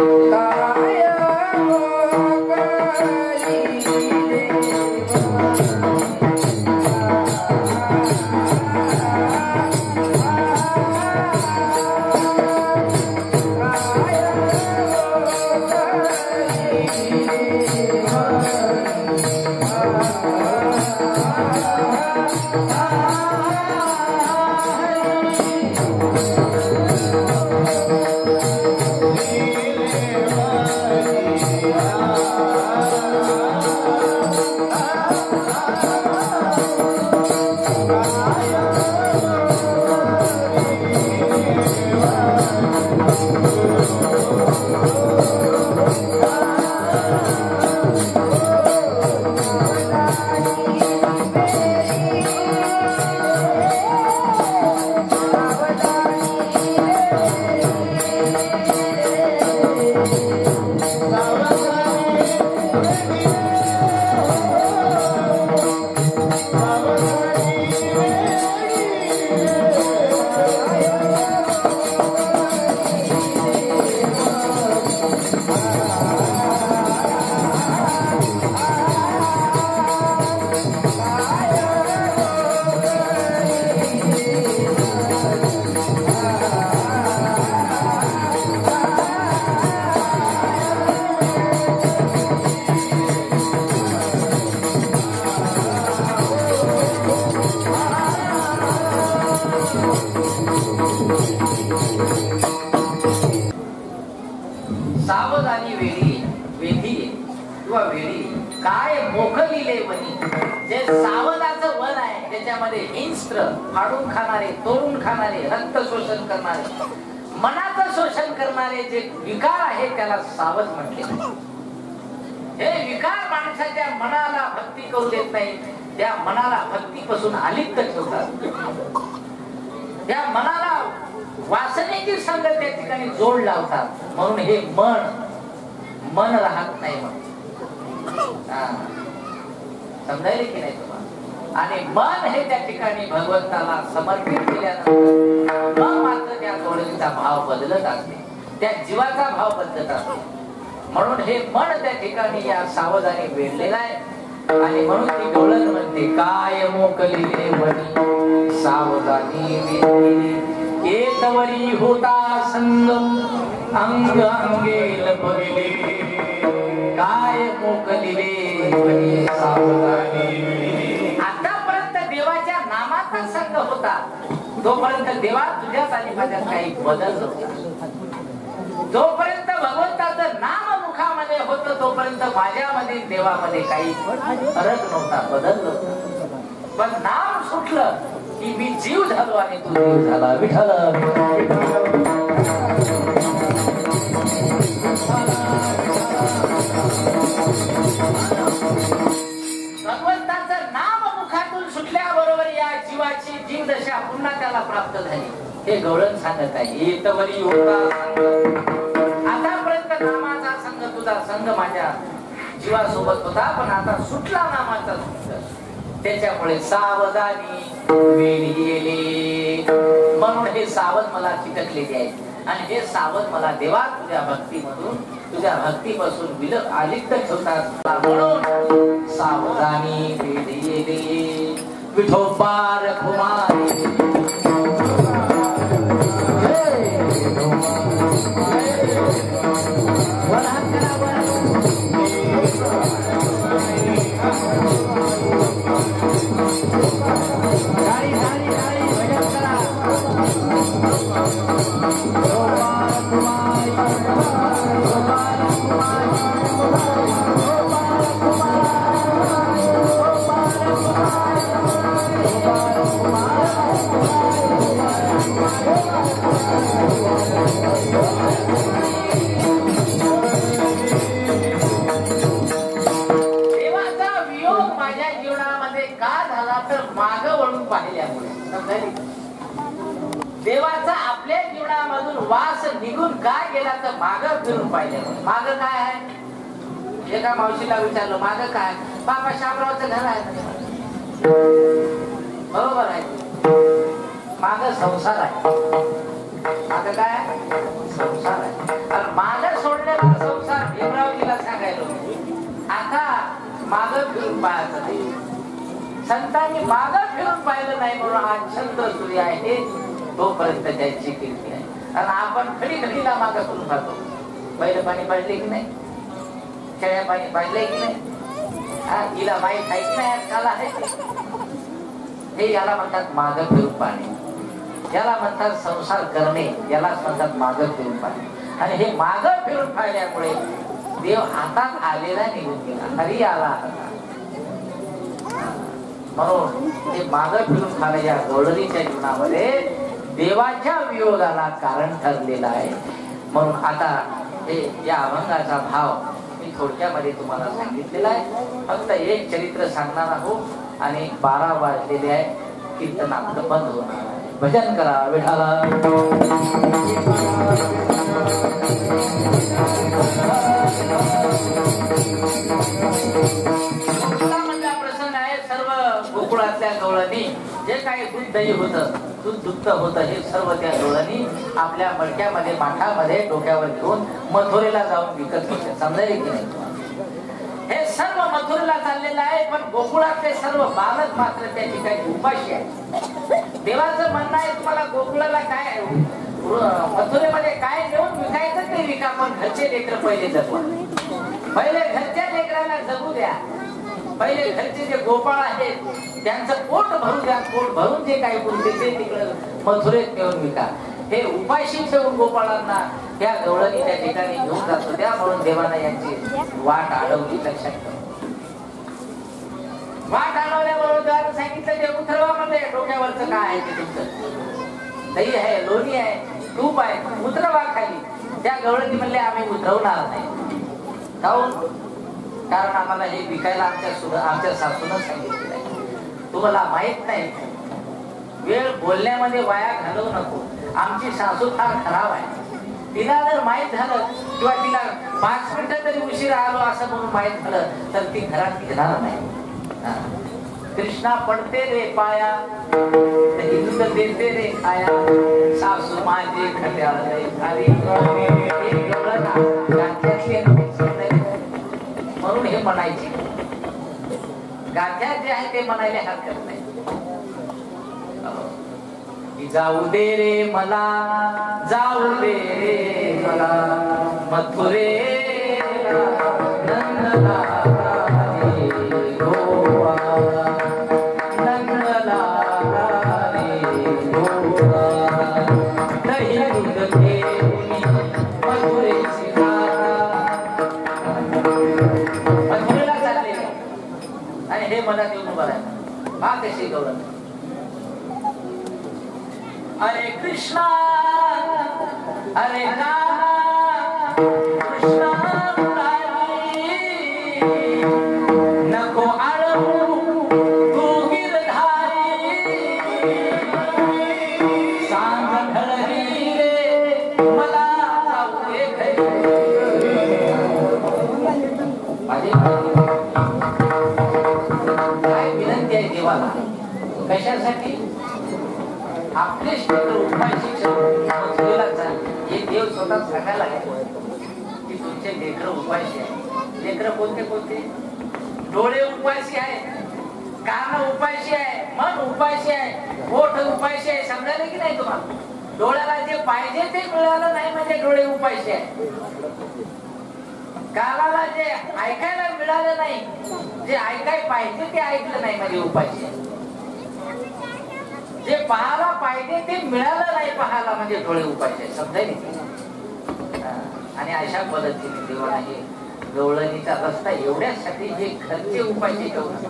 सावधानी वेधी किंवा वेळी काय मोखलिले वनी. जे सावधाचं वन आहे त्याच्यामध्ये हिंस्त्र, फाडून खाणारे, तोडून खाणारे, रक्त शोषण करणारे, मनाचं शोषण करणारे जे विकार आहे त्याला सावध म्हटले. हे विकार माणसाच्या मनाला भक्ती करू देत नाही, त्या मनाला भक्तीपासून अलिप्त ठेवतात, त्या मनाला वासनेची संगत त्या ठिकाणी जोड लावतात. म्हणून हे मन राहत नाही. समजायले की नाही तुम्हाला? आणि मन हे त्या ठिकाणी भगवंताला समर्पित केल्यानंतर मग मात्र त्या गवळणीचा भाव बदलत असते, त्या जीवाचा भाव बदलत असते. म्हणून हे मन त्या ठिकाणी या सावधानी वेढलेला आहे. आणि म्हणून ती गवळण म्हणते काय मोकलिले वनी सावधानी येतवरी होता संगम अंग अंगेल बघिले काय मोकलिले वनी सावधानी. आतापर्यंत देवाच्या नामाचा संग होता तोपर्यंत देवा तुझ्यात आणि माझ्यात काही बदल नव्हता. जोपर्यंत भगवंताचं नाम मुखामध्ये होतं तोपर्यंत माझ्यामध्ये देवामध्ये काही फरक नव्हता, बदल नव्हता. पण नाम सुटलं की मी जीव झालो आणि तू जीव झाला. विठ्ठल भगवंताचं नाम मुखातून सुटल्याबरोबर या जीवाची जीव दशा पुन्हा त्याला प्राप्त झाली. हे गवळण सांगत आहे. येतवरी होता आतापर्यंत नामाचा संग तुझा संग माझ्या जीवासोबत होता पण आता सुटला नामाचा संग त्याच्यामुळे सावधानी वेळी गेले. म्हणून हे सावध मला चिकटलेले आहेत आणि हे सावध मला देवा तुझ्या भक्तीमधून तुझ्या भक्तीपासून विलग आलिप्त ठेवतात. म्हणून सावधानी वेळी गेले विठोबार कुमारी देवाचा आपल्या जीवनामधून वास निघून काय गेला तर मागं फिरून पाहिल्यामुळे. मागं काय आहे? एका मावशीला विचारलं मागं काय? बाबा शामरावचं घर आहे. बरोबर आहे. मागं संसार आहे. मागं काय आहे? संसार आहे. आणि मागं सोडलेला संसार भीमरावजीला सांगायला आता मागं फिरून पाहायचं नाही. संतांनी मागं फिरून पाहिलं नाही म्हणून हा चंद्र सूर्य आहे तोपर्यंत त्यांची कीर्ती आहे. कारण आपण खडी खडीला मागं करून पाहतो. पहिलं पाणी पाडले की नाही, शेळ्या पाणी पाडले की नाही, हिला माहीत आहे की नाही त्याला आहे हे याला म्हणतात मागं फिरून पाहणे. याला म्हणतात संसार करणे, यालाच म्हणतात मागं फिरून पाहणे. आणि हे मागं फिरून पाहिल्यामुळे देव हातात आलेला निघून गेला, हरी आला हातात. म्हणून हे मागं फिरून खाणे या गवळणीच्या जीवनामध्ये देवाच्या वियोगाला कारण ठरलेला आहे. म्हणून आता हे या अभंगाचा भाव मी थोडक्यामध्ये तुम्हाला सांगितलेला आहे. फक्त एक चरित्र सांगणार आहोत आणि 12 वाजलेले आहे. कीर्तन आपलं बंद होणार आहे. भजन करा विठाला. प्रसंग आहे. सर्व गोकुळातल्या गवळणी जे काही दूध दही होतं, दूध दुग्ध होतं, हे सर्व त्या गवळणी आपल्या मडक्यामध्ये माठामध्ये डोक्यावर घेऊन मथुरेला जाऊन विकत होते. समजायला की नाही? हे सर्व मथुरेला चाललेलं आहे. पण गोकुळातले सर्व बालक मात्र त्या ठिकाणी उपाशी आहे. देवाचं म्हणणं आहे तुम्हाला गोकुळाला काय मथुरेमध्ये काय घेऊन विकायचं ते विका, पण घरचे लेकर पहिले जगवा. पहिले घरच्या लेकरांना जगू द्या. पहिले घरचे जे गोपाळ आहेत त्यांचं पोट भरून द्या. पोट भरून जे काही बोलते ते तिकडं मथुरेत नेऊन विका. हे उपाशी ठेवून गोपाळांना त्या गवळणी त्या ठिकाणी घेऊन जातो. त्या म्हणून देवाना यांची वाट अडवली. लक्षात ठेवा. वाट अडवल्याबरोबर सांगितलं ते उतरवामध्ये डोक्यावरचं काय आहे ते तुमचं दही आहे, लोणी आहे, तूप आहे, उतरवा खाली. त्या गवळणी म्हणले आम्ही उतरवणार नाही. काहून? कारण आम्हाला हे विकायला आमच्या सासूनच सांगितलेलं आहे. तुम्हाला माहित नाही, वेळ बोलण्यामध्ये वाया घालवू नको. आमची सासू फार खराब आहे. तिला जर माहित झालं किंवा तिला 5 मिनिटं तरी उशीर आलो असं म्हणून माहित झालं तर ती घरात घेणार नाही. कृष्णा पडते रे पाया दूध देते रे खाया, सासू माझी खट्या म्हणून हे म्हणायचे. गाथ्या जे आहे ते म्हणायला हरकत नाही. जाऊ दे रे मला, जाऊ दे रे मला मथुरे नंदला गोवा, नंदला गोवा दही दूध घेऊन मथुरेची मथुरेला चालले आणि हे मला देऊन बघायला हा कशी गौरव. हरे कृष्णा हरे राम कृष्णा नको आळवू तू गिरधारी, सांग ढळली रे मला जाऊ दे घरी. काय विनंती आहे देवाला, कशासाठी? आपले उपाय शिक्षण हे देव स्वतः सांगायला लागले की तुमचे लेकर उपायशी आहे. लेकर कोणते कोणते? डोळे उपायशी आहे, कान उपायशी आहे, मन उपायशी आहे, ओठ उपायशी आहे. समजायला की नाही तुम्हाला? डोळ्याला जे पाहिजे ते मिळालं नाही म्हणजे डोळे उपायशी आहे. कानाला जे ऐकायला मिळालं नाही, जे ऐकाय पाहिजे ते ऐकलं नाही म्हणजे उपायशी आहे. जे पाहायला पाहिजे ते मिळालं नाही पाहायला म्हणजे डोळे उपायचे. समजायला? आणि अशा पद्धतीने देवाला हे गवळणीचा रस्ता एवढ्यासाठी जे खर्चे उपायचे ठेवणार.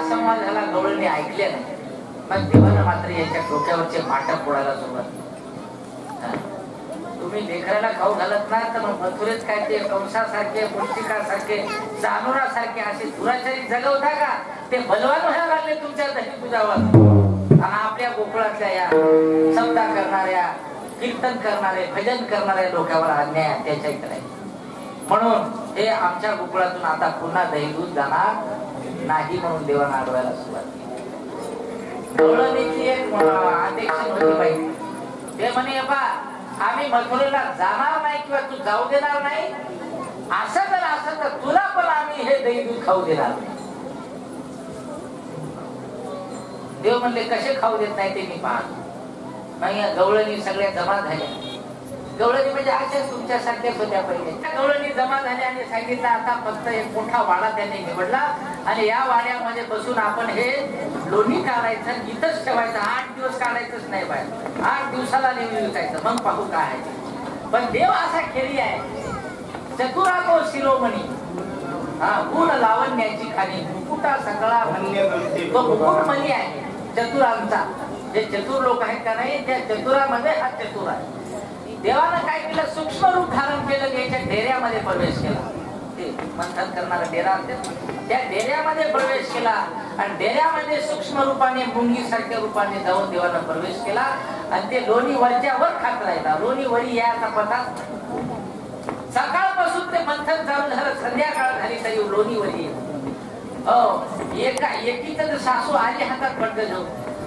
संवाद झाला, गवळणी ऐकले नाही. मग देवानं मात्र याच्या डोक्यावरचे माटक फोडायला सुरुवात. तुम्ही लेकराला खाऊ घालत नाही तर मग मथुरेत काय ते कंसासारखे, पुष्टिकासारखे, जानोरासारखे असे दुराचारी जगवता का? ते बलवान व्हायला लागले तुमच्या दही तुझ्यावर. आणि आपल्या गोकुळातल्या या समता करणाऱ्या, कीर्तन करणारे, भजन करणाऱ्या डोक्यावर अन्याय अत्याचार करायचे. म्हणून हे आमच्या गोकुळातून आता पुन्हा दही दूध जाणार नाही म्हणून देवानं अडवायला सुरुवात केली. गवळणीची एक अध्यक्ष होती बाई. ते म्हणे बा आम्ही मथुरेला जाणार नाही किंवा तू जाऊ देणार नाही. असं तर तुला पण आम्ही हे दही दूध खाऊ देणार नाही. देव म्हणले कसे खाऊ देत नाही ते मी पाहतो. मग या गवळणी सगळ्या जमा झाल्या. गवळणी म्हणजे अशाच तुमच्यासारख्याच होत्या पहिले. त्या गवळणी जमा झाल्या आणि सांगितलं आता फक्त एक मोठा वाडा त्यांनी निवडला आणि या वाड्यामध्ये बसून आपण हे लोणी काढायचं, इथंच ठेवायचं. 8 दिवस काढायचंच नाही बाहेर. 8 दिवसाला नेहमी विकायचं, मग पाहू काय आहे. पण देव असा खेळी आहे, चतुरा तो शिरोमणी, गुण लावण्याची खाणी, मुकुटा सगळा म्हणी. तो मुकुट मणी आहे चतुरांचा. जे चतुर लोक आहेत का नाही, त्या चतुरामध्ये हा चतुर आहे. देवानं काय केलं, सूक्ष्म रूप धारण केलं, याच्या डेऱ्यामध्ये प्रवेश केला. ते मंथन करणारा डेरा असते, त्या डेऱ्यामध्ये प्रवेश केला आणि डेऱ्यामध्ये सूक्ष्म रूपाने, मुंगी सारख्या रूपाने जाऊन देवानं प्रवेश केला आणि ते लोणी वरच्या वर खात राहिला. लोणी वरी याचा पदार्थ सकाळपासून ते मंथन चालू झालं, संध्याकाळ झाली तरी लोणी वरी. एकीच सासू आली हातात पडलं जाऊ.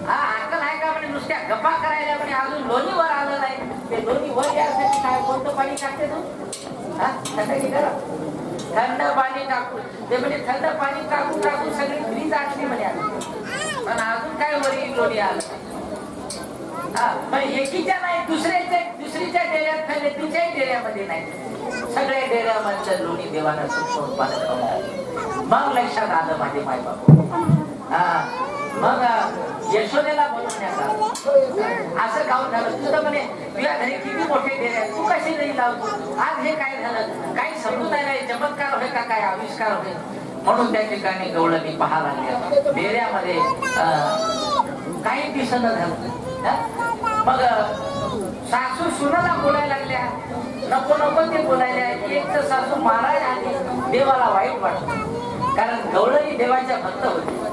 हा अक्कल आहे का म्हणे, नुसत्या गप्पा करायला म्हणे, अजून लोणीवर आलं नाही. ते लोणी वर यासाठी काय कोणतं पाणी टाकते तू? थंड पाणी टाकून ते म्हणजे थंड पाणी टाकून टाकून सगळी फ्रीज आटली म्हणे. पण अजून काय वरी लोणी आलं. पण एकीच्या नाही, दुसरीच्या डेऱ्यात खाल्ले, तिच्याही डेऱ्यामध्ये नाही. सगळ्या डेऱ्यामध्ये लोणी देवानं सूक्ष्म उत्पादन करून. मग लक्षात आलं माझे माय बाबा. मग यशोदेला बोलवण्यात आलं. असं गाव झालं, तुझं म्हणे तुझ्या घरी किती मोठे डेरे आहेत, तू कशी नाही लावतो? आज हे काय झालं, काही समजून नाही, चमत्कार होय का, काय आविष्कार होय? म्हणून त्या ठिकाणी गवळणी पाहायला लागल्या. डेऱ्यामध्ये काही दिसणं झालं. मग सासू सुनाला बोलायला लागल्या, नको नको ते बोलायला. एक तर सासू मारायला आली. देवाला वाईट वाटलं, कारण गवळणी देवाच्या भक्त होती.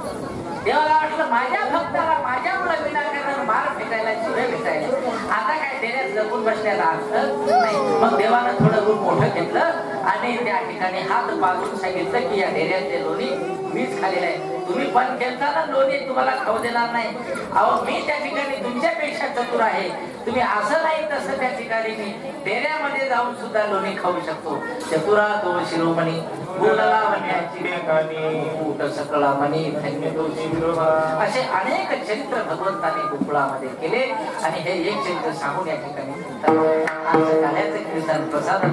देवाला वाटलं माझ्या भक्ताला माझ्या मुळे विनाकारण मार भेटायला, शिवे भेटायला, आता काय डेऱ्यात जपून बसण्याला अर्थ नाही. मग देवानं थोडं रूप मोठं घेतलं आणि आणि त्या ठिकाणी हात बांधून सांगितलं की या डेऱ्यातले लोणी मीच खाल्लेलं आहे. तुम्ही पण केलता ना लोणी, तुम्हाला खाऊ देणार नाही. अहो मी त्या ठिकाणी तुमच्यापेक्षा चतुर आहे. तुम्ही असं नाही तसं त्या ठिकाणी मी डेऱ्यामध्ये जाऊन सुद्धा लोणी खाऊ शकतो. चतुरा तो शिरोमणी बोलला म्हणण्याची ऊट सकळा म्हणी धन्य तो शिरोमणी. असे अनेक चरित्र भगवंताने गोकुळामध्ये केले आणि हे एक चरित्र सांगून या ठिकाणी गाण्याचे कीर्तन प्रसाद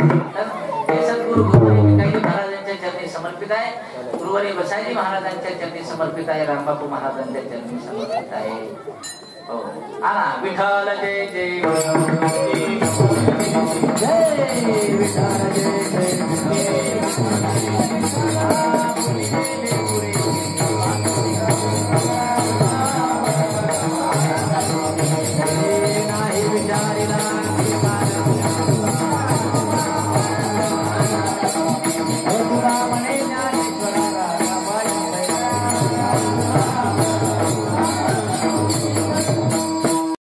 हे सद्गुरु गुरुवरी भिकाजी महाराजांच्या चरणी समर्पित आहे. गुरुवरी बसाजी महाराजांच्या चरणी समर्पित आहे. रामबापू महाराजांच्या चरणी समर्पित आहे. हो आला विठ्ठल जय जय